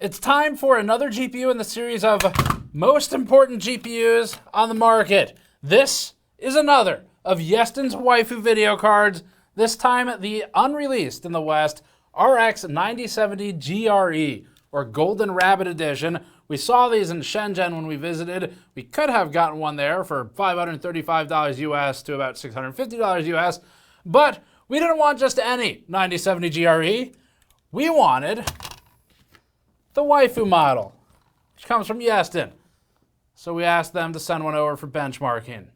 It's time for another GPU in the series of most important GPUs on the market. This is another of Yeston's Waifu video cards, this time the unreleased in the West RX 9070 GRE, or Golden Rabbit Edition. We saw these in Shenzhen when we visited. We could have gotten one there for $535 US to about $650 US, but we didn't want just any 9070 GRE. We wanted the Waifu model, which comes from Yeston. So we asked them to send one over for benchmarking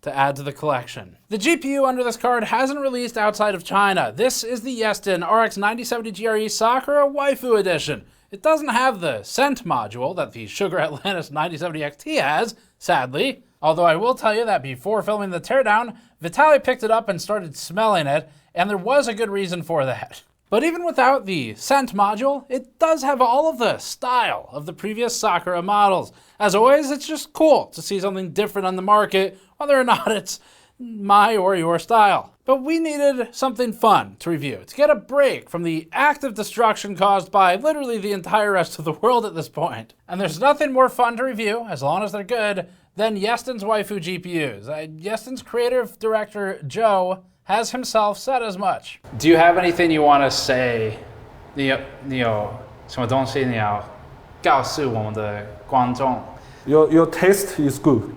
to add to the collection. The GPU under this card hasn't released outside of China. This is the Yeston RX 9070 GRE Sakura Waifu Edition. It doesn't have the scent module that the Sugar Atlantis 9070 XT has, sadly. Although I will tell you that before filming the teardown, Vitaly picked it up and started smelling it, and there was a good reason for that. But even without the scent module, it does have all of the style of the previous Sakura models. As always, it's just cool to see something different on the market, whether or not it's my or your style. But we needed something fun to review, to get a break from the active destruction caused by literally the entire rest of the world at this point. And there's nothing more fun to review, as long as they're good, than Yeston's Waifu GPUs. Yeston's creative director, Joe, has himself said as much. Do you have anything you want to say? 你有什么东西你要告诉我们的观众? Your taste is good.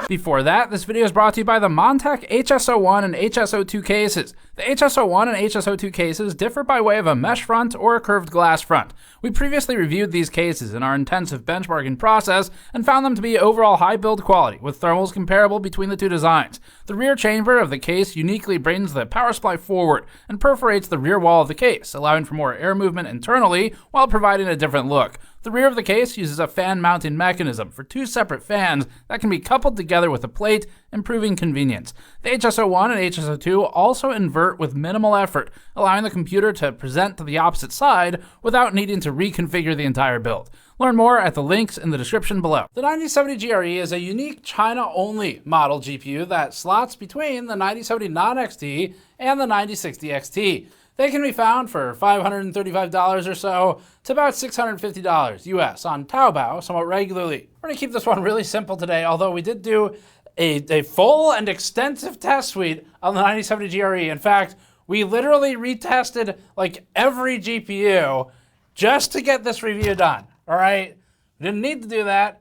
Before that, this video is brought to you by the Montech HSO1 and HSO2 cases. The HSO1 and HSO2 cases differ by way of a mesh front or a curved glass front. We previously reviewed these cases in our intensive benchmarking process and found them to be overall high build quality, with thermals comparable between the two designs. The rear chamber of the case uniquely brings the power supply forward and perforates the rear wall of the case, allowing for more air movement internally while providing a different look. The rear of the case uses a fan mounting mechanism for two separate fans that can be coupled together with a plate, improving convenience. The HSO1 and HSO2 also invert with minimal effort, allowing the computer to present to the opposite side without needing to reconfigure the entire build. Learn more at the links in the description below. The 9070 GRE is a unique China-only model GPU that slots between the 9070 non-XT and the 9060 XT. They can be found for $535 or so to about $650 US on Taobao somewhat regularly. We're gonna keep this one really simple today, although we did do a full and extensive test suite on the 9070 GRE. In fact, we literally retested like every GPU just to get this review done, all right? We didn't need to do that.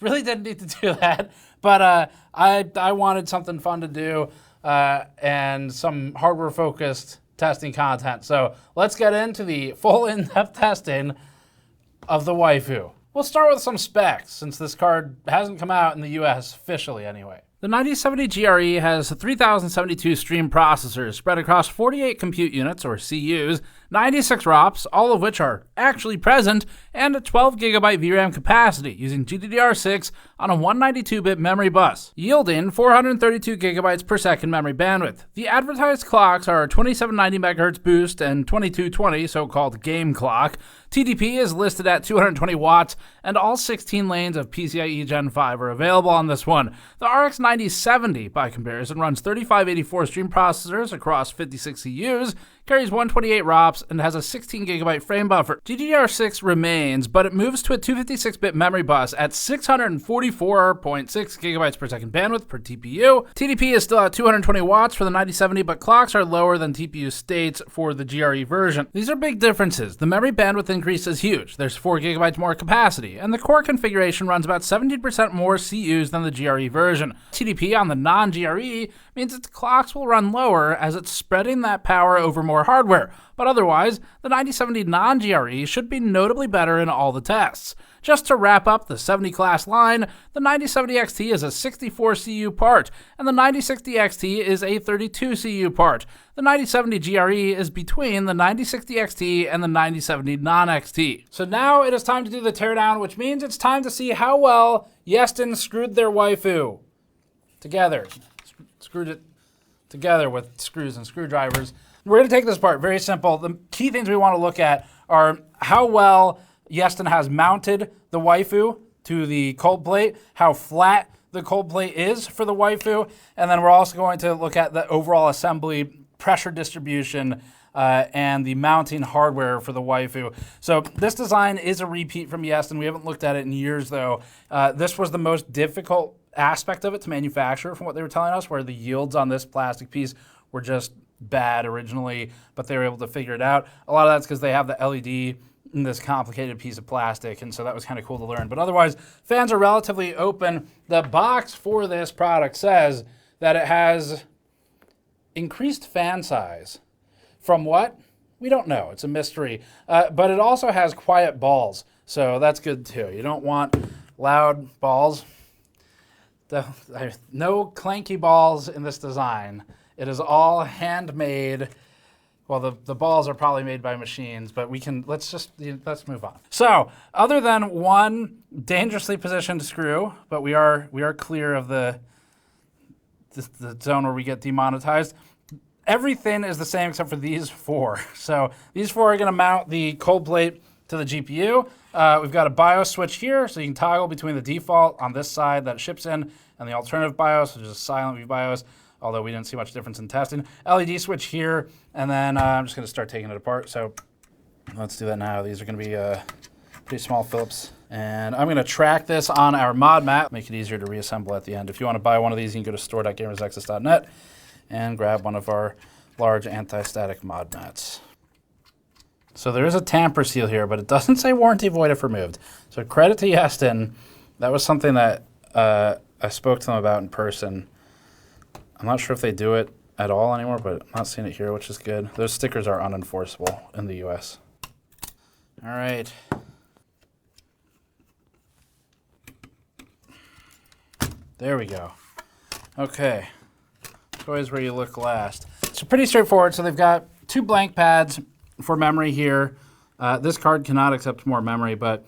Really didn't need to do that, but I wanted something fun to do. And some hardware-focused testing content. So let's get into the full in-depth testing of the Waifu. We'll start with some specs, since this card hasn't come out in the US officially anyway. The 9070 GRE has 3072 stream processors spread across 48 compute units, or CUs, 96 ROPs, all of which are actually present, and a 12GB VRAM capacity using GDDR6 on a 192-bit memory bus, yielding 432GB per second memory bandwidth. The advertised clocks are 2790 MHz boost and 2220 so-called game clock. TDP is listed at 220 watts, and all 16 lanes of PCIe Gen 5 are available on this one. The RX 9070, by comparison, runs 3584 stream processors across 56 CUs, carries 128 ROPs, and has a 16GB frame buffer. GDDR6 remains, but it moves to a 256-bit memory bus at 644.6GB per second bandwidth per TPU. TDP is still at 220 watts for the 9070, but clocks are lower than TPU states for the GRE version. These are big differences. The memory bandwidth increase is huge. There's 4GB more capacity, and the core configuration runs about 17% more CUs than the GRE version. TDP on the non-GRE means its clocks will run lower as it's spreading that power over more hardware, but otherwise, the 9070 non-GRE should be notably better in all the tests. Just to wrap up the 70 class line, the 9070 XT is a 64 CU part, and the 9060 XT is a 32 CU part. The 9070 GRE is between the 9060 XT and the 9070 non-XT. So now it is time to do the teardown, which means it's time to see how well Yeston screwed their Waifu together. Screwed it together with screws and screwdrivers. We're going to take this apart. Very simple. The key things we want to look at are how well Yeston has mounted the Waifu to the cold plate, how flat the cold plate is for the Waifu, and then we're also going to look at the overall assembly, pressure distribution, and the mounting hardware for the Waifu. So this design is a repeat from Yeston. We haven't looked at it in years, though. This was the most difficult aspect of it to manufacture from what they were telling us, where the yields on this plastic piece were just bad originally, but they were able to figure it out. A lot of that's because they have the LED in this complicated piece of plastic, and so that was kind of cool to learn. But otherwise, fans are relatively open. The box for this product says that it has increased fan size. From what? We don't know. It's a mystery. But it also has quiet balls, so that's good too. You don't want loud balls. No clanky balls in this design. It is all handmade. Well, the balls are probably made by machines, but let's move on. So, other than one dangerously positioned screw, but we are clear of the zone where we get demonetized. Everything is the same except for these four. So these four are going to mount the cold plate to the GPU. We've got a BIOS switch here, so you can toggle between the default on this side that it ships in and the alternative BIOS, which is a silent view BIOS, although we didn't see much difference in testing. LED switch here, and then I'm just going to start taking it apart. So let's do that now. These are going to be pretty small Phillips. And I'm going to track this on our mod map, make it easier to reassemble at the end. If you want to buy one of these, you can go to store.gamersnexus.net and grab one of our large anti-static mod mats. So there is a tamper seal here, but it doesn't say warranty void if removed. So credit to Yeston. That was something that I spoke to them about in person. I'm not sure if they do it at all anymore, but I'm not seeing it here, which is good. Those stickers are unenforceable in the US. All right. There we go. Okay. Always where you look last. So pretty straightforward. So they've got two blank pads for memory here. This card cannot accept more memory, but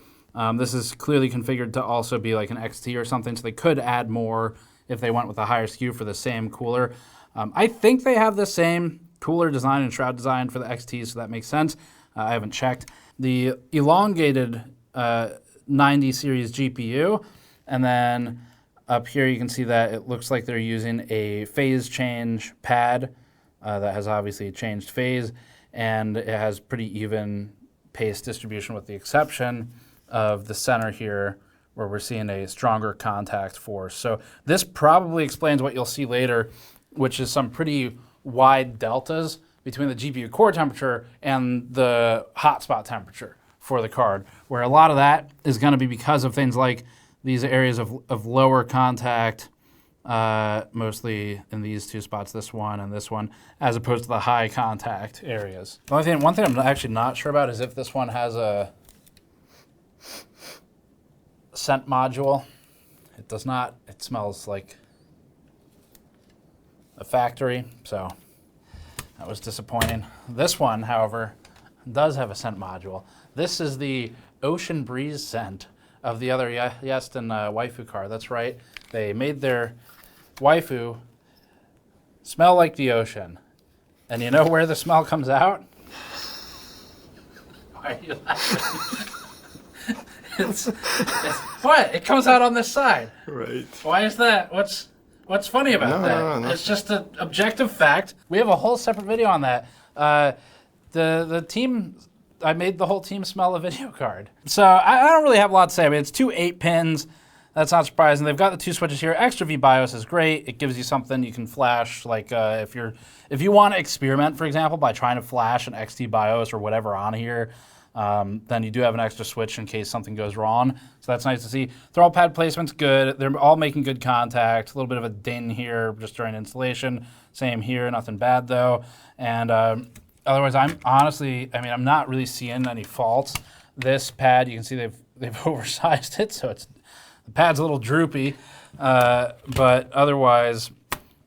this is clearly configured to also be like an XT or something, so they could add more if they went with a higher SKU for the same cooler. I think they have the same cooler design and shroud design for the XT, so that makes sense. I haven't checked. The elongated 90 series GPU, and then up here you can see that it looks like they're using a phase change pad that has obviously changed phase, and it has pretty even pace distribution with the exception of the center here where we're seeing a stronger contact force. So this probably explains what you'll see later, which is some pretty wide deltas between the GPU core temperature and the hotspot temperature for the card, where a lot of that is going to be because of things like these areas of lower contact, mostly in these two spots, this one and this one, as opposed to the high contact areas. One thing I'm actually not sure about is if this one has a scent module. It does not. It smells like a factory, so that was disappointing. This one, however, does have a scent module. This is the Ocean Breeze scent of the other Yeston Waifu card. That's right. They made their Waifu smell like the ocean. And you know where the smell comes out? Why are you laughing? What? It comes out on this side. Right. Why is that? What's funny about that? No. It's just an objective fact. We have a whole separate video on that. The team, I made the whole team smell a video card. So I don't really have a lot to say. I mean, it's two 8-pins. That's not surprising. They've got the two switches here. Extra V BIOS is great. It gives you something you can flash. Like if you want to experiment, for example, by trying to flash an XT BIOS or whatever on here, then you do have an extra switch in case something goes wrong. So that's nice to see. Throttle pad placement's good. They're all making good contact. A little bit of a ding here just during installation. Same here. Nothing bad though. And otherwise, I'm not really seeing any faults. This pad, you can see they've oversized it, so the pad's a little droopy. But otherwise,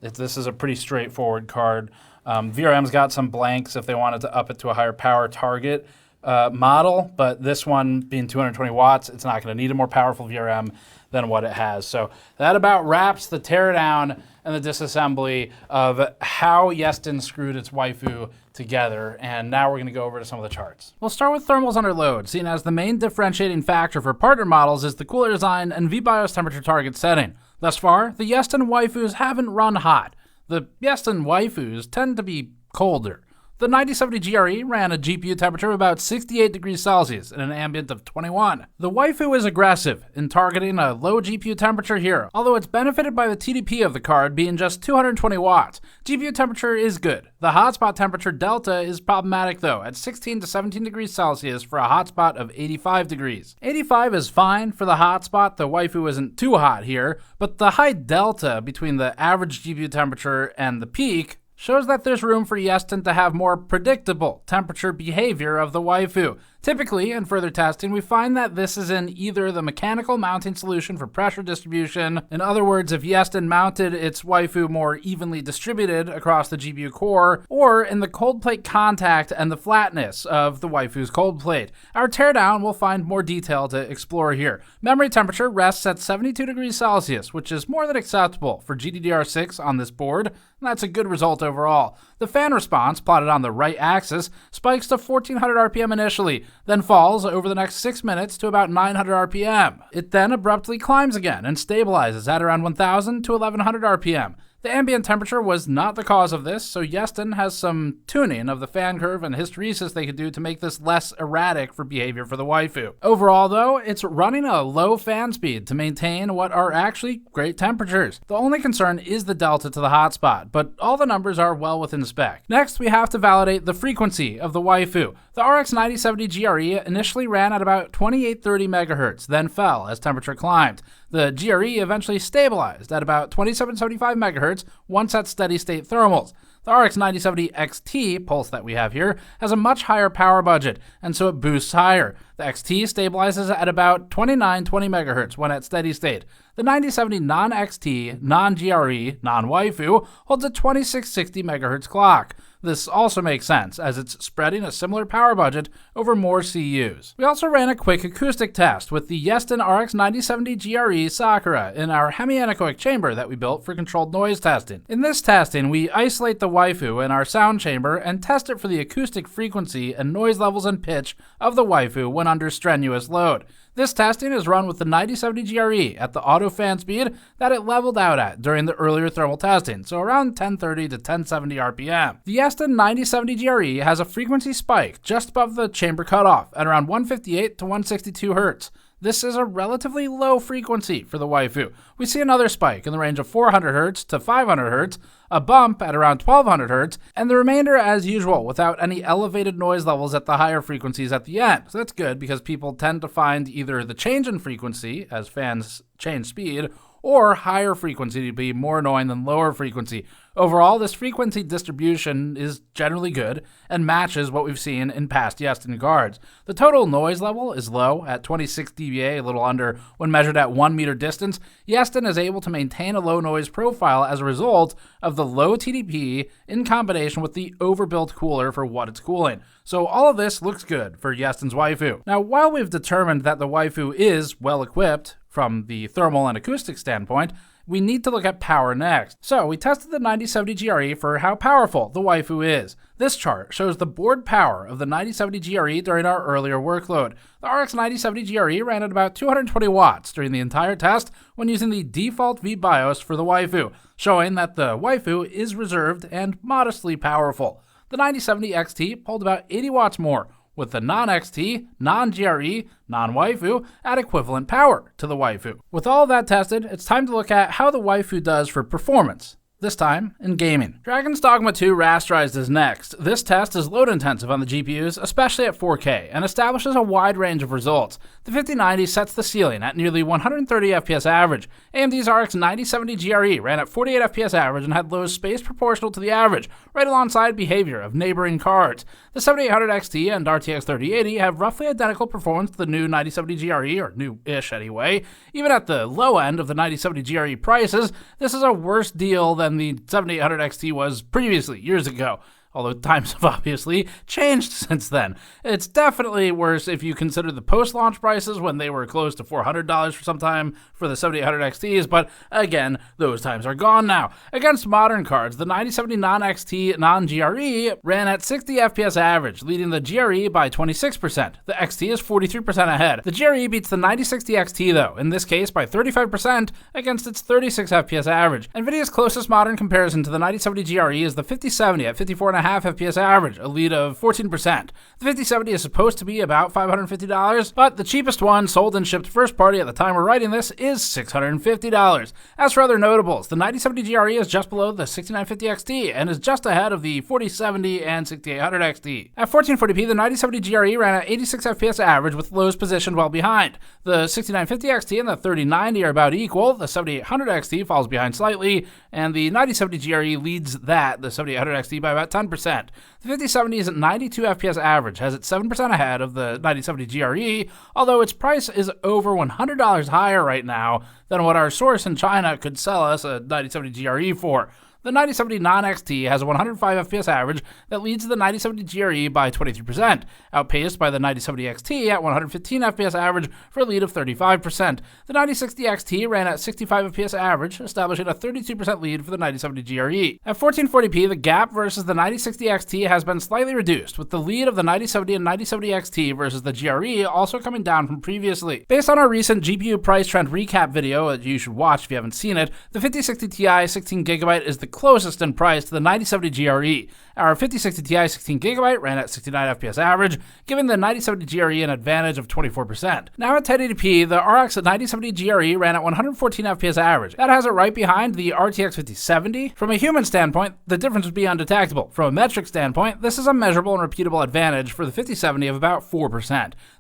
this is a pretty straightforward card. VRM's got some blanks if they wanted to up it to a higher power target model, but this one being 220 watts, it's not going to need a more powerful VRM than what it has. So that about wraps the teardown and the disassembly of how Yeston screwed its Waifu together, and now we're going to go over to some of the charts. We'll start with thermals under load, seen as the main differentiating factor for partner models is the cooler design and VBIOS temperature target setting. Thus far, the Yeston Waifus haven't run hot. The Yeston Waifus tend to be colder. The 9070 GRE ran a GPU temperature of about 68 degrees Celsius and an ambient of 21. The Waifu is aggressive in targeting a low GPU temperature here, although it's benefited by the TDP of the card being just 220 watts. GPU temperature is good. The hotspot temperature delta is problematic though, at 16 to 17 degrees Celsius for a hotspot of 85 degrees. 85 is fine for the hotspot, the Waifu isn't too hot here, but the high delta between the average GPU temperature and the peak shows that there's room for Yeston to have more predictable temperature behavior of the Waifu. Typically, in further testing, we find that this is in either the mechanical mounting solution for pressure distribution. In other words, if Yeston mounted its Waifu more evenly distributed across the GPU core, or in the cold plate contact and the flatness of the Waifu's cold plate. Our teardown will find more detail to explore here. Memory temperature rests at 72 degrees Celsius, which is more than acceptable for GDDR6 on this board, and that's a good result overall. The fan response, plotted on the right axis, spikes to 1400 RPM initially, then falls over the next 6 minutes to about 900 RPM. It then abruptly climbs again and stabilizes at around 1000 to 1100 RPM. The ambient temperature was not the cause of this, so Yeston has some tuning of the fan curve and hysteresis they could do to make this less erratic for behavior for the Waifu. Overall though, it's running a low fan speed to maintain what are actually great temperatures. The only concern is the delta to the hotspot, but all the numbers are well within spec. Next, we have to validate the frequency of the Waifu. The RX 9070 GRE initially ran at about 2830 MHz, then fell as temperature climbed. The GRE eventually stabilized at about 2775 MHz once at steady state thermals. The RX 9070 XT pulse that we have here has a much higher power budget, and so it boosts higher. The XT stabilizes at about 2920 MHz when at steady state. The 9070 non-XT, non-GRE, non-Waifu holds a 2660 MHz clock. This also makes sense, as it's spreading a similar power budget over more CUs. We also ran a quick acoustic test with the Yeston RX 9070 GRE Sakura in our Hemi-Anechoic chamber that we built for controlled noise testing. In this testing, we isolate the Waifu in our sound chamber and test it for the acoustic frequency and noise levels and pitch of the Waifu when under strenuous load. This testing is run with the 9070 GRE at the auto fan speed that it leveled out at during the earlier thermal testing, so around 1030 to 1070 RPM. The Yeston 9070 GRE has a frequency spike just above the chamber cutoff at around 158 to 162 Hz. This is a relatively low frequency for the Waifu. We see another spike in the range of 400 Hz to 500 Hz, a bump at around 1200 Hz, and the remainder as usual without any elevated noise levels at the higher frequencies at the end. So that's good because people tend to find either the change in frequency as fans change speed, or higher frequency to be more annoying than lower frequency. Overall, this frequency distribution is generally good and matches what we've seen in past Yeston cards. The total noise level is low at 26 dBA, a little under when measured at 1 meter distance. Yeston is able to maintain a low noise profile as a result of the low TDP in combination with the overbuilt cooler for what it's cooling. So all of this looks good for Yeston's Waifu. Now, while we've determined that the Waifu is well equipped from the thermal and acoustic standpoint, we need to look at power next. So we tested the 9070 GRE for how powerful the Waifu is. This chart shows the board power of the 9070 GRE during our earlier workload. The RX 9070 GRE ran at about 220 watts during the entire test when using the default VBIOS for the Waifu, showing that the Waifu is reserved and modestly powerful. The 9070 XT pulled about 80 watts more, with the non-XT, non-GRE, non-Waifu at equivalent power to the Waifu. With all of that tested, it's time to look at how the Waifu does for performance, this time in gaming. Dragon's Dogma 2 Rasterized is next. This test is load intensive on the GPUs, especially at 4K, and establishes a wide range of results. The 5090 sets the ceiling at nearly 130 FPS average. AMD's RX 9070 GRE ran at 48 FPS average and had lows spaced proportional to the average, right alongside behavior of neighboring cards. The 7800 XT and RTX 3080 have roughly identical performance to the new 9070 GRE, or new-ish anyway. Even at the low end of the 9070 GRE prices, this is a worse deal than the 7800 XT was previously, years ago. Although times have obviously changed since then. It's definitely worse if you consider the post-launch prices when they were close to $400 for some time for the 7800 XTs, but again, those times are gone now. Against modern cards, the 9070 non-XT non-GRE ran at 60 FPS average, leading the GRE by 26%. The XT is 43% ahead. The GRE beats the 9060 XT though, in this case by 35% against its 36 FPS average. NVIDIA's closest modern comparison to the 9070 GRE is the 5070 at 54.5 6.5 FPS average, a lead of 14%. The 5070 is supposed to be about $550, but the cheapest one sold and shipped first party at the time we're writing this is $650. As for other notables, the 9070 GRE is just below the 6950 XT and is just ahead of the 4070 and 6800 XT. At 1440p, the 9070 GRE ran at 86 FPS average with lows positioned well behind. The 6950 XT and the 3090 are about equal, the 7800 XT falls behind slightly, and the 9070 GRE leads the 7800 XT by about 10%. The 5070 is at 92 FPS average, has it 7% ahead of the 9070 GRE, although its price is over $100 higher right now than what our source in China could sell us a 9070 GRE for. The 9070 non-XT has a 105 FPS average that leads the 9070 GRE by 23%, outpaced by the 9070 XT at 115 FPS average for a lead of 35%. The 9060 XT ran at 65 FPS average, establishing a 32% lead for the 9070 GRE. At 1440p, the gap versus the 9060 XT has been slightly reduced, with the lead of the 9070 and 9070 XT versus the GRE also coming down from previously. Based on our recent GPU price trend recap video that you should watch if you haven't seen it, the 5060 Ti 16GB is the closest in price to the 9070 GRE. Our 5060 Ti 16GB ran at 69 FPS average, giving the 9070 GRE an advantage of 24%. Now at 1080p, the RX 9070 GRE ran at 114 FPS average. That has it right behind the RTX 5070. From a human standpoint, the difference would be undetectable. From a metric standpoint, this is a measurable and repeatable advantage for the 5070 of about 4%.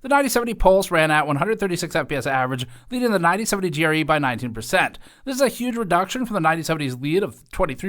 The 9070 Pulse ran at 136 FPS average, leading the 9070 GRE by 19%. This is a huge reduction from the 9070's lead of 23%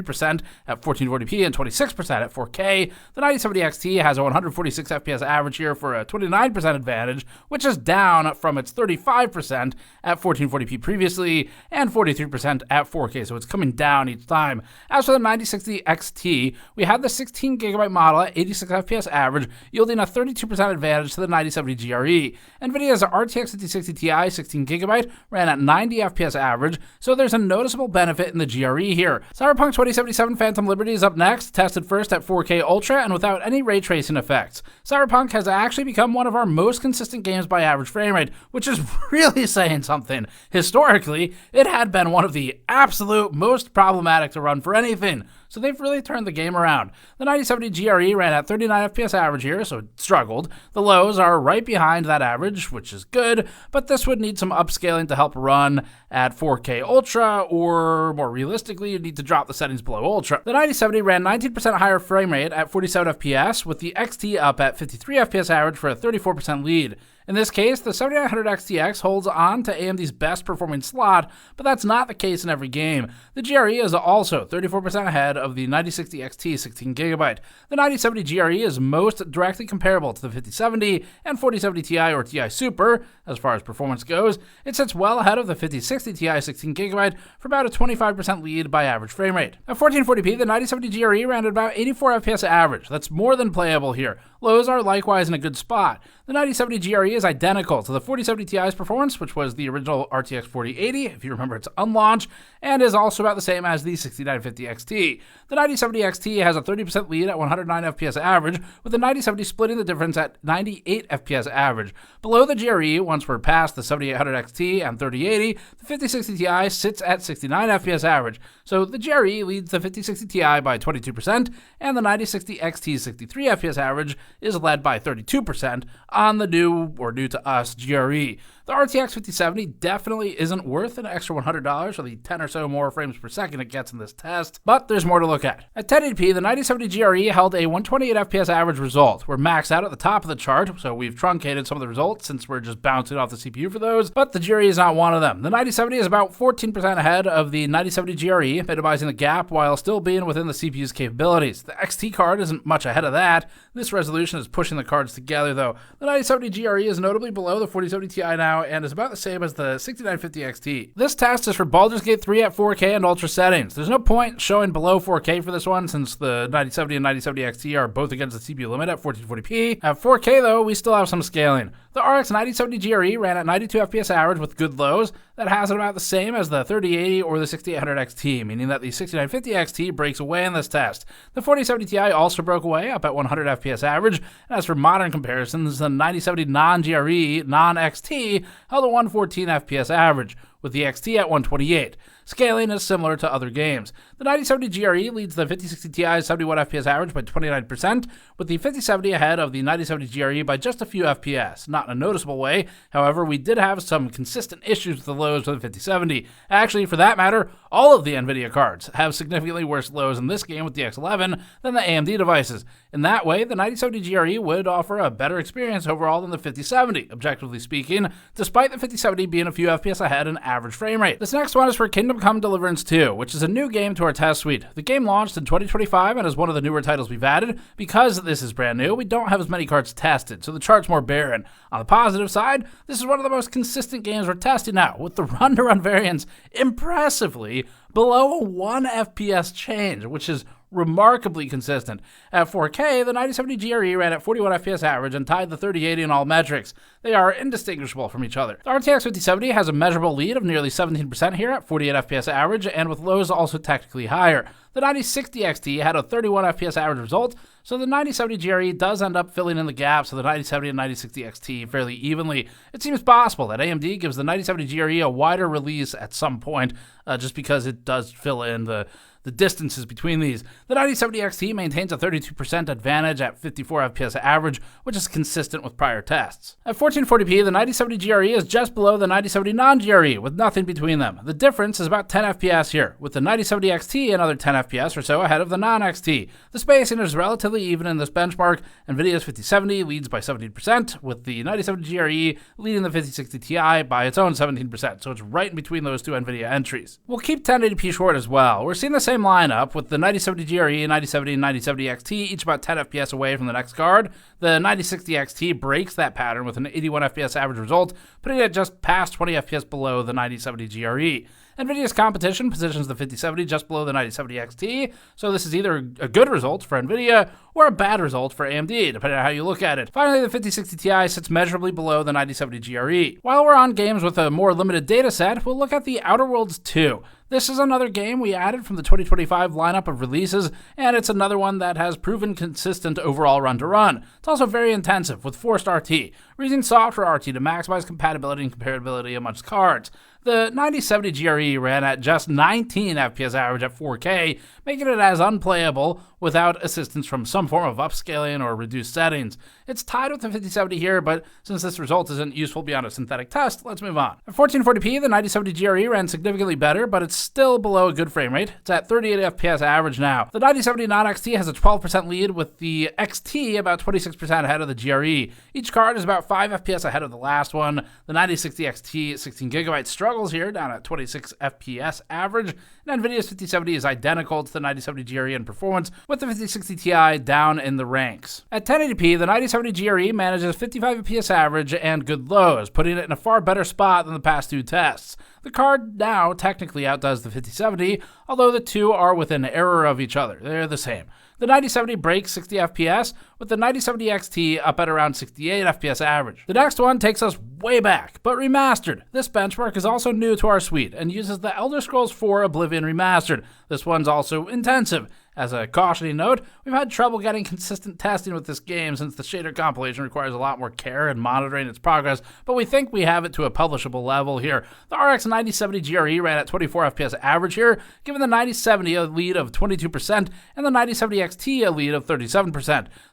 at 1440p and 26% at 4K. The 9070 XT has a 146 FPS average here for a 29% advantage, which is down from its 35% at 1440p previously and 43% at 4K, so it's coming down each time. As for the 9060 XT, we had the 16GB model at 86 FPS average, yielding a 32% advantage to the 9070 GRE. NVIDIA's RTX 5060 Ti 16GB ran at 90 FPS average, so there's a noticeable benefit in the GRE here. Cyberpunk 2077 Phantom Liberty is up next, tested first at 4K Ultra and without any ray tracing effects. Cyberpunk has actually become one of our most consistent games by average frame rate, which is really saying something. Historically, it had been one of the absolute most problematic to run for anything, so they've really turned the game around. The 9070 GRE ran at 39 FPS average here, so it struggled. The lows are right behind that average, which is good, but this would need some upscaling to help run at 4K Ultra, or more realistically, you'd need to drop the settings below Ultra. The 9070 ran 19% higher frame rate at 47 FPS, with the XT up at 53 FPS average for a 34% lead. In this case, the 7900 XTX holds on to AMD's best performing slot, but that's not the case in every game. The GRE is also 34% ahead of the 9060 XT 16GB. The 9070 GRE is most directly comparable to the 5070 and 4070 Ti or Ti Super, as far as performance goes. It sits well ahead of the 5060 Ti 16GB for about a 25% lead by average frame rate. At 1440p, the 9070 GRE ran at about 84 FPS average. That's more than playable here. Lows are likewise in a good spot. The 9070 GRE is identical to the 4070 Ti's performance, which was the original RTX 4080, if you remember its unlaunch, and is also about the same as the 6950 XT. The 9070 XT has a 30% lead at 109 FPS average, with the 9070 splitting the difference at 98 FPS average. Below the GRE, once we're past the 7800 XT and 3080, the 5060 Ti sits at 69 FPS average. So the GRE leads the 5060 Ti by 22%, and the 9060 XT's 63 FPS average is led by 32% on the new to us GRE. The RTX 5070 definitely isn't worth an extra $100 for the 10 or so more frames per second it gets in this test, but there's more to look at. At 1080p, the 9070 GRE held a 128 FPS average result. We're maxed out at the top of the chart, so we've truncated some of the results since we're just bouncing off the CPU for those, but the GRE is not one of them. The 9070 is about 14% ahead of the 9070 GRE, minimizing the gap while still being within the CPU's capabilities. The XT card isn't much ahead of that. This resolution is pushing the cards together, though. The 9070 GRE is notably below the 4070 Ti now and is about the same as the 6950 XT. This test is for Baldur's Gate 3 at 4K and Ultra settings. There's no point showing below 4K for this one since the 9070 and 9070 XT are both against the CPU limit at 1440p. At 4K though, we still have some scaling. The RX 9070 GRE ran at 92 FPS average with good lows. That has it about the same as the 3080 or the 6800 XT, meaning that the 6950 XT breaks away in this test. The 4070 Ti also broke away, up at 100 FPS average, and as for modern comparisons, the 9070 non-GRE, non-XT held a 114 FPS average. with the XT at 128. Scaling is similar to other games. The 9070 GRE leads the 5060 Ti's 71 FPS average by 29%, with the 5070 ahead of the 9070 GRE by just a few FPS. Not in a noticeable way, however, we did have some consistent issues with the lows with the 5070. Actually, for that matter, all of the NVIDIA cards have significantly worse lows in this game with the X11 than the AMD devices. In that way, the 9070 GRE would offer a better experience overall than the 5070, objectively speaking, despite the 5070 being a few FPS ahead in average frame rate. This next one is for Kingdom Come Deliverance 2, which is a new game to our test suite. The game launched in 2025 and is one of the newer titles we've added. Because this is brand new, we don't have as many cards tested, so the chart's more barren. On the positive side, this is one of the most consistent games we're testing now, with the run-to-run variance impressively below a 1 FPS change, which is remarkably consistent. At 4K, the 9070 GRE ran at 41 FPS average and tied the 3080 in all metrics. They are indistinguishable from each other. The RTX 5070 has a measurable lead of nearly 17% here at 48 FPS average, and with lows also technically higher. The 9060 XT had a 31 FPS average result, so the 9070 GRE does end up filling in the gaps of the 9070 and 9060 XT fairly evenly. It seems possible that AMD gives the 9070 GRE a wider release at some point, just because it does fill in the distances between these. The 9070 XT maintains a 32% advantage at 54 FPS average, which is consistent with prior tests. At 1440p, the 9070 GRE is just below the 9070 non-GRE, with nothing between them. The difference is about 10 FPS here, with the 9070 XT another 10 FPS or so ahead of the non-XT. The spacing is relatively even in this benchmark. NVIDIA's 5070 leads by 17%, with the 9070 GRE leading the 5060 Ti by its own 17%, so it's right in between those two NVIDIA entries. We'll keep 1080p short as well. We're seeing the same lineup with the 9070 GRE, 9070, and 9070 XT each about 10 FPS away from the next card. The 9060 XT breaks that pattern with an 81 FPS average result, putting it just past 20 FPS below the 9070 GRE. NVIDIA's competition positions the 5070 just below the 9070 XT, so this is either a good result for NVIDIA or a bad result for AMD, depending on how you look at it. Finally, the 5060 Ti sits measurably below the 9070 GRE. While we're on games with a more limited dataset, we'll look at the Outer Worlds 2. This is another game we added from the 2025 lineup of releases, and it's another one that has proven consistent overall run-to-run. It's also very intensive, with forced RT. We're using software RT to maximize compatibility and comparability amongst cards. The 9070 GRE ran at just 19 FPS average at 4K, making it as unplayable without assistance from some form of upscaling or reduced settings. It's tied with the 5070 here, but since this result isn't useful beyond a synthetic test, let's move on. At 1440p, the 9070 GRE ran significantly better, but it's still below a good frame rate. It's at 38 FPS average now. The 9070 non-XT has a 12% lead, with the XT about 26% ahead of the GRE. Each card is about 5 FPS ahead of the last one. The 9060 XT 16GB struggles here, down at 26 FPS average, and NVIDIA's 5070 is identical to the 9070 GRE in performance, with the 5060 Ti down in the ranks. At 1080p, the 9070 GRE manages 55 FPS average and good lows, putting it in a far better spot than the past two tests. The card now technically outdoes the 5070, although the two are within error of each other. They're the same. The 9070 breaks 60 FPS, with the 9070 XT up at around 68 FPS average. The next one takes us way back, but remastered. This benchmark is also new to our suite and uses the Elder Scrolls 4 Oblivion Remastered. This one's also intensive. As a cautioning note, we've had trouble getting consistent testing with this game since the shader compilation requires a lot more care and monitoring its progress, but we think we have it to a publishable level here. The RX 9070 GRE ran at 24 FPS average here, giving the 9070 a lead of 22% and the 9070 XT a lead of 37%.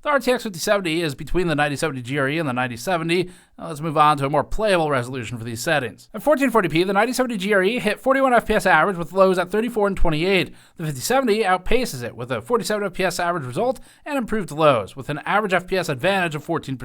The RTX 5070 is between the 9070 GRE and the 9070. Now let's move on to a more playable resolution for these settings. At 1440p, the 9070 GRE hit 41 FPS average with lows at 34 and 28. The 5070 outpaces it with a 47 FPS average result and improved lows, with an average FPS advantage of 14%.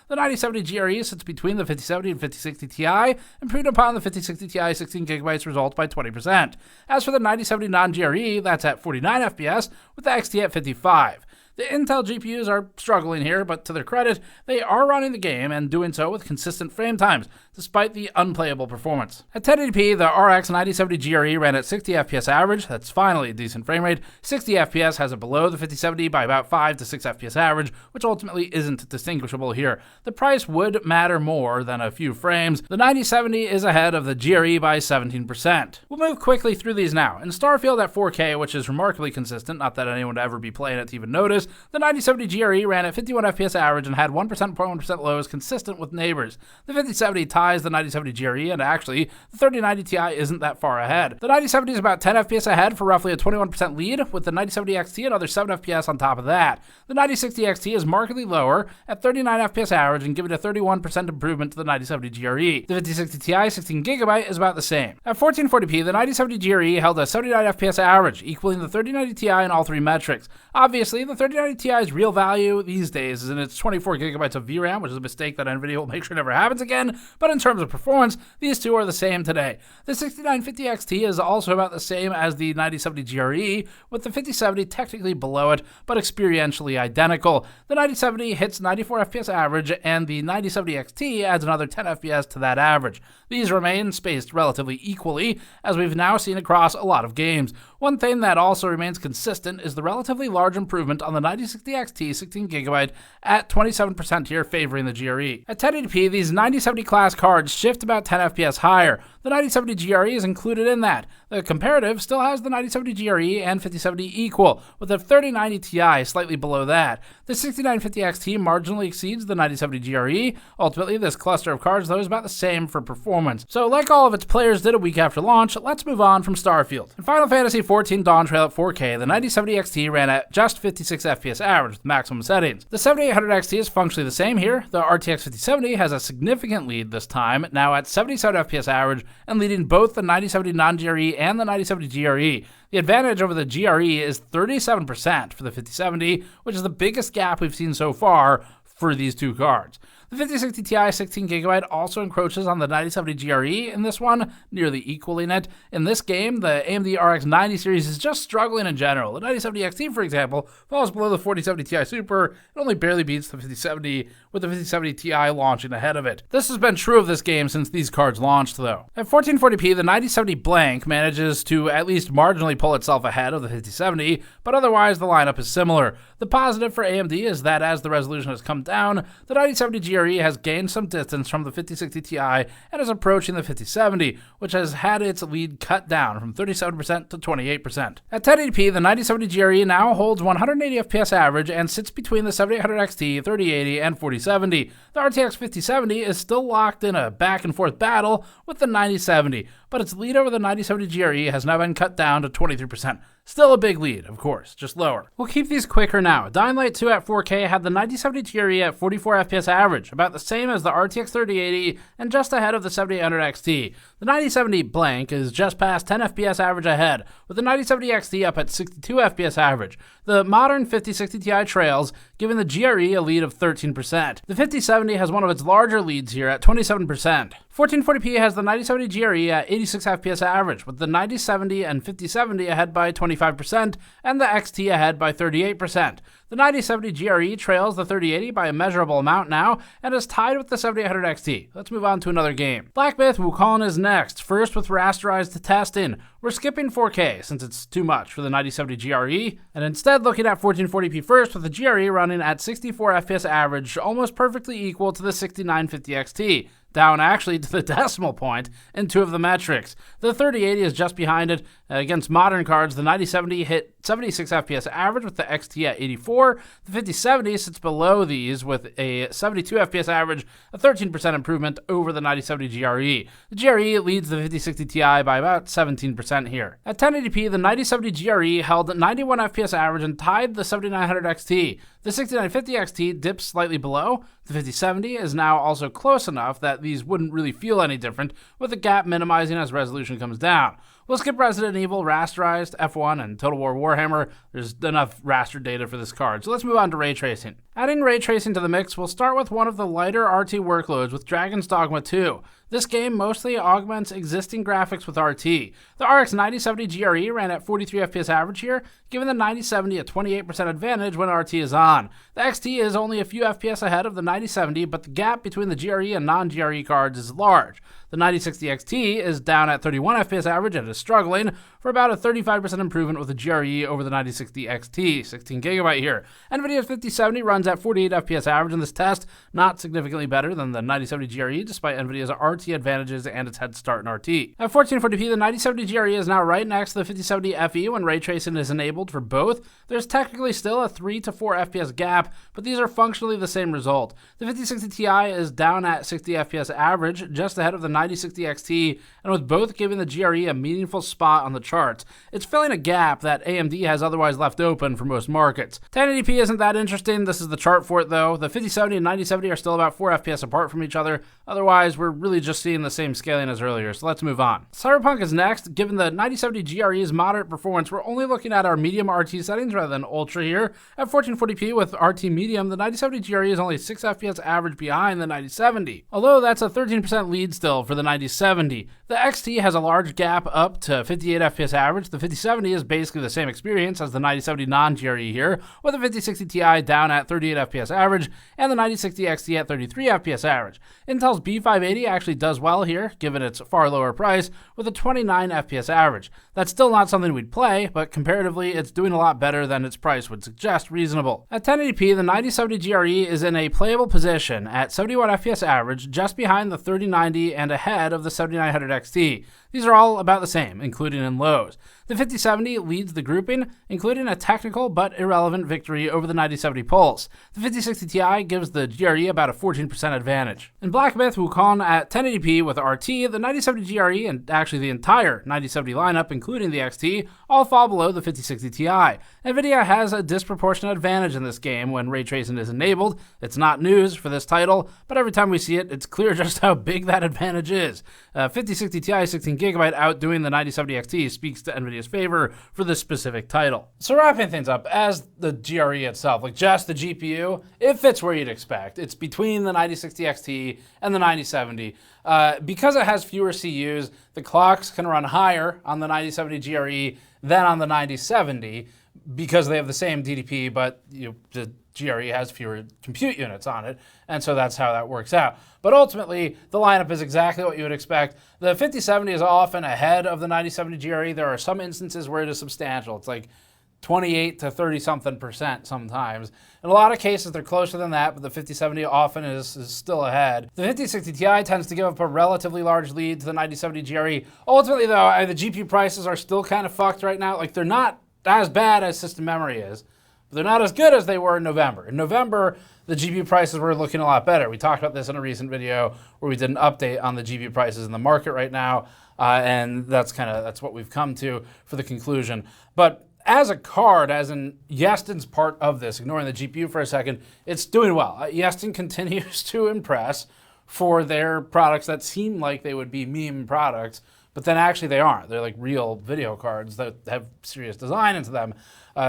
The 9070 GRE sits between the 5070 and 5060 Ti, improved upon the 5060 Ti 16GB result by 20%. As for the 9070 non-GRE, that's at 49 FPS, with the XT at 55. The Intel GPUs are struggling here, but to their credit, they are running the game and doing so with consistent frame times, despite the unplayable performance. At 1080p, the RX 9070 GRE ran at 60 FPS average. That's finally a decent frame rate. 60 FPS has it below the 5070 by about 5 to 6 FPS average, which ultimately isn't distinguishable here. The price would matter more than a few frames. The 9070 is ahead of the GRE by 17%. We'll move quickly through these now. In Starfield at 4K, which is remarkably consistent, not that anyone would ever be playing it to even notice, players, the 9070 GRE ran at 51 FPS average and had 1%.1% lows consistent with neighbors. The 5070 ties the 9070 GRE, and actually, the 3090 Ti isn't that far ahead. The 9070 is about 10 FPS ahead for roughly a 21% lead, with the 9070 XT another 7 FPS on top of that. The 9060 XT is markedly lower at 39 FPS average and giving a 31% improvement to the 9070 GRE. The 5060 Ti 16GB is about the same. At 1440p, the 9070 GRE held a 79 FPS average, equaling the 3090 Ti in all three metrics. Obviously, the 3090 Ti's real value these days is in its 24GB of VRAM, which is a mistake that NVIDIA will make sure never happens again, but in terms of performance, these two are the same today. The 6950 XT is also about the same as the 9070 GRE, with the 5070 technically below it, but experientially identical. The 9070 hits 94 FPS average, and the 9070 XT adds another 10 FPS to that average. These remain spaced relatively equally, as we've now seen across a lot of games. One thing that also remains consistent is the relatively large improvement on the 9060 XT 16GB at 27% here, favoring the GRE. At 1080p, these 9070 class cards shift about 10 FPS higher. The 9070 GRE is included in that. The comparative still has the 9070 GRE and 5070 equal, with the 3090 Ti slightly below that. The 6950 XT marginally exceeds the 9070 GRE. Ultimately, this cluster of cards, though, is about the same for performance. So, like all of its players did a week after launch, let's move on from Starfield. In Final Fantasy XIV Dawntrail at 4K, the 9070 XT ran at just 56 FPS average with maximum settings. The 7800 XT is functionally the same here. The RTX 5070 has a significant lead this time, now at 77 FPS average, and leading both the 9070 non-GRE and the 9070 GRE. The advantage over the GRE is 37% for the 5070, which is the biggest gap we've seen so far for these two cards. The 5060 Ti 16GB also encroaches on the 9070 GRE in this one, nearly equaling it. In this game, the AMD RX 90 series is just struggling in general. The 9070 XT, for example, falls below the 4070 Ti Super and only barely beats the 5070, with the 5070 Ti launching ahead of it. This has been true of this game since these cards launched, though. At 1440p, the 9070 blank manages to at least marginally pull itself ahead of the 5070, but otherwise the lineup is similar. The positive for AMD is that as the resolution has come down, the 9070 GRE has gained some distance from the 5060 Ti and is approaching the 5070, which has had its lead cut down from 37% to 28%. At 1080p, the 9070 GRE now holds 180 FPS average and sits between the 7800 XT, 3080, and 4070. The RTX 5070 is still locked in a back-and-forth battle with the 9070, but its lead over the 9070 GRE has now been cut down to 23%. Still a big lead, of course, just lower. We'll keep these quicker now. Dying Light 2 at 4K had the 9070 GRE at 44 FPS average, about the same as the RTX 3080 and just ahead of the 7800 XT. The 9070 blank is just past 10 FPS average ahead, with the 9070 XT up at 62 FPS average. The modern 5060 Ti trails, giving the GRE a lead of 13%. The 5070 has one of its larger leads here at 27%. 1440p has the 9070 GRE at 86 FPS average, with the 9070 and 5070 ahead by 25% and the XT ahead by 38%. The 9070 GRE trails the 3080 by a measurable amount now and is tied with the 7800 XT. Let's move on to another game. Black Myth Wukong is next, first with rasterized testing. We're skipping 4K since it's too much for the 9070 GRE, and instead looking at 1440p first with the GRE running at 64 FPS average, almost perfectly equal to the 6950 XT. Down actually to the decimal point in two of the metrics. The 3080 is just behind it. Against modern cards, the 9070 hit 76 FPS average with the XT at 84. The 5070 sits below these with a 72 FPS average, a 13% improvement over the 9070 GRE. The GRE leads the 5060 Ti by about 17% here. At 1080p, the 9070 GRE held 91 FPS average and tied the 7900 XT. The 6950 XT dips slightly below. The 5070 is now also close enough that these wouldn't really feel any different, with the gap minimizing as resolution comes down. We'll skip Resident Evil, Rasterized, F1, and Total War Warhammer. There's enough raster data for this card, so let's move on to ray tracing. Adding ray tracing to the mix, we'll start with one of the lighter RT workloads with Dragon's Dogma 2. This game mostly augments existing graphics with RT. The RX 9070 GRE ran at 43 FPS average here, giving the 9070 a 28% advantage when RT is on. The XT is only a few FPS ahead of the 9070, but the gap between the GRE and non-GRE cards is large. The 9060 XT is down at 31 FPS average and is struggling for about a 35% improvement with the GRE over the 9060 XT, 16GB here. NVIDIA's 5070 runs runs at 48 FPS average in this test, not significantly better than the 9070 GRE, despite NVIDIA's RT advantages and its head start in RT. At 1440p, the 9070 GRE is now right next to the 5070 FE when ray tracing is enabled for both. There's technically still a 3 to 4 FPS gap, but these are functionally the same result. The 5060 Ti is down at 60 FPS average, just ahead of the 9060 XT, and with both giving the GRE a meaningful spot on the charts. It's filling a gap that AMD has otherwise left open for most markets. 1080p isn't that interesting. This is the chart for it though. The 5070 and 9070 are still about 4 FPS apart from each other. Otherwise, we're really just seeing the same scaling as earlier, so let's move on. Cyberpunk is next. Given the 9070 GRE's moderate performance, we're only looking at our medium RT settings rather than ultra here. At 1440p with RT medium, the 9070 GRE is only 6 FPS average behind the 9070. Although that's a 13% lead still for the 9070. The XT has a large gap up to 58 FPS average. The 5070 is basically the same experience as the 9070 non-GRE here, with the 5060 Ti down at 38 FPS average and the 9060 XT at 33 FPS average. Intel's B580 actually does well here, given its far lower price, with a 29 FPS average. That's still not something we'd play, but comparatively, it's doing a lot better than its price would suggest reasonable. At 1080p, the 9070 GRE is in a playable position at 71 FPS average, just behind the 3090 and ahead of the 7900 XT. These are all about the same, including in lows. The 5070 leads the grouping, including a technical but irrelevant victory over the 9070 Pulse. The 5060 Ti gives the GRE about a 14% advantage. In Black Myth Wukong at 1080p with RT, the 9070 GRE and actually the entire 9070 lineup, including the XT, all fall below the 5060 Ti. NVIDIA has a disproportionate advantage in this game when ray tracing is enabled. It's not news for this title, but every time we see it, it's clear just how big that advantage is. 5060 Ti 16GB outdoing the 9070 XT speaks to NVIDIA's favor for this specific title. So wrapping things up, as the GRE itself, like just the GPU, it fits where you'd expect. It's between the 9060 XT and the 9070. Because it has fewer CUs, the clocks can run higher on the 9070 GRE than on the 9070 because they have the same DDP, but the GRE has fewer compute units on it, and so that's how that works out. But ultimately, the lineup is exactly what you would expect. The 5070 is often ahead of the 9070 GRE. There are some instances where it is substantial. It's like 28 to 30-something% sometimes. In a lot of cases, they're closer than that, but the 5070 often is still ahead. The 5060 Ti tends to give up a relatively large lead to the 9070 GRE. Ultimately, though, the GPU prices are still kind of fucked right now. Like, they're not as bad as system memory is, but they're not as good as they were in November. In November, the GPU prices were looking a lot better. We talked about this in a recent video where we did an update on the GPU prices in the market right now, and that's what we've come to for the conclusion. But as a card, as in Yeston's part of this, ignoring the GPU for a second, it's doing well. Yeston continues to impress for their products that seem like they would be meme products, but then actually they aren't. They're like real video cards that have serious design into them.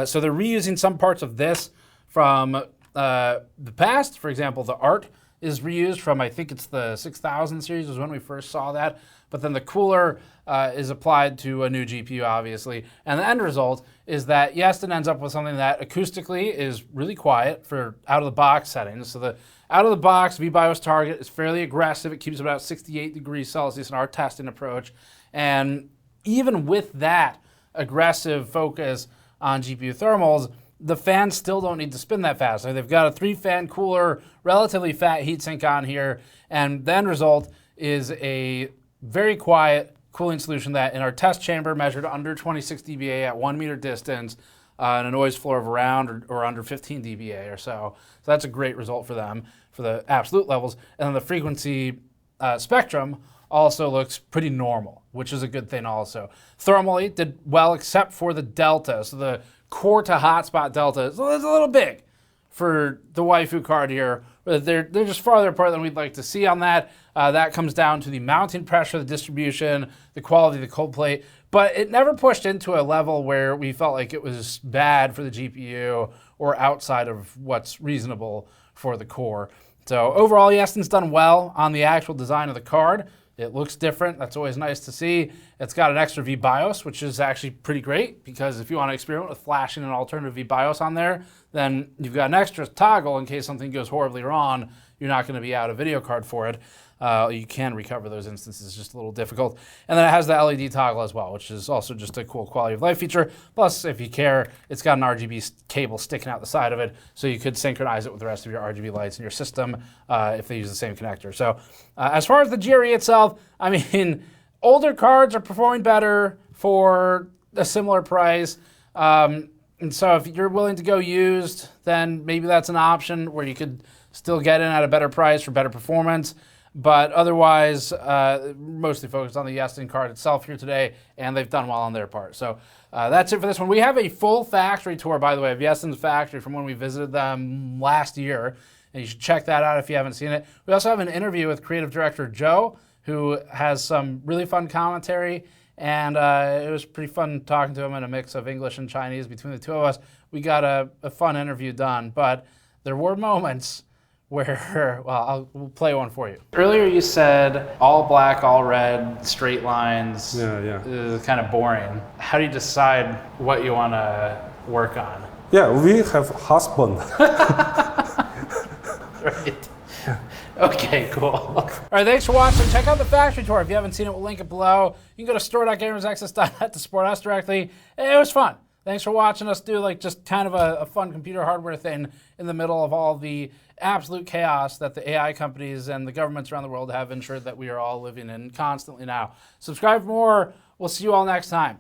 So they're reusing some parts of this from the past. For example, the art is reused from, I think it's the 6000 series was when we first saw that. But then the cooler is applied to a new GPU, obviously. And the end result is that Yeston ends up with something that acoustically is really quiet for out-of-the-box settings. So the out-of-the-box VBIOS target is fairly aggressive. It keeps about 68 degrees Celsius in our testing approach. And even with that aggressive focus on GPU thermals, the fans still don't need to spin that fast. So they've got a 3-fan cooler, relatively fat heatsink on here, and the end result is a very quiet cooling solution that in our test chamber measured under 26 dBA at 1 meter distance and a noise floor of around or under 15 dBA or so. So that's a great result for them for the absolute levels. And then the frequency spectrum also looks pretty normal, which is a good thing also. Thermally did well except for the delta. So the core to hotspot delta is a little big for the Waifu card here. They're just farther apart than we'd like to see on that. That comes down to the mounting pressure, the distribution, the quality of the cold plate. But it never pushed into a level where we felt like it was bad for the GPU or outside of what's reasonable for the core. So overall, Yeston's done well on the actual design of the card. It looks different. That's always nice to see. It's got an extra VBIOS, which is actually pretty great because if you want to experiment with flashing an alternative VBIOS on there, then you've got an extra toggle in case something goes horribly wrong. you're not going to be out a video card for it. You can recover those instances, just a little difficult. And then it has the LED toggle as well, which is also just a cool quality of life feature. Plus, if you care, it's got an RGB cable sticking out the side of it, so you could synchronize it with the rest of your RGB lights in your system if they use the same connector. So as far as the GRE itself, I mean, older cards are performing better for a similar price. And so if you're willing to go used, then maybe that's an option where you could still get in at a better price for better performance. But otherwise, mostly focused on the Yeston card itself here today, and they've done well on their part. So that's it for this one. We have a full factory tour, by the way, of Yeston's factory from when we visited them last year, and you should check that out if you haven't seen it. We also have an interview with creative director Joe, who has some really fun commentary, and it was pretty fun talking to him in a mix of English and Chinese between the two of us. We got a fun interview done, but there were moments where, well, we'll play one for you. Earlier you said all black, all red, straight lines. Yeah. Kind of boring. How do you decide what you want to work on? Yeah, we have husband. Right. Okay, cool. All right, thanks for watching. Check out the factory tour. If you haven't seen it, we'll link it below. You can go to store.gamersnexus.net to support us directly. It was fun. Thanks for watching us do like just kind of a fun computer hardware thing in the middle of all the absolute chaos that the AI companies and the governments around the world have ensured that we are all living in constantly now. Subscribe for more. We'll see you all next time.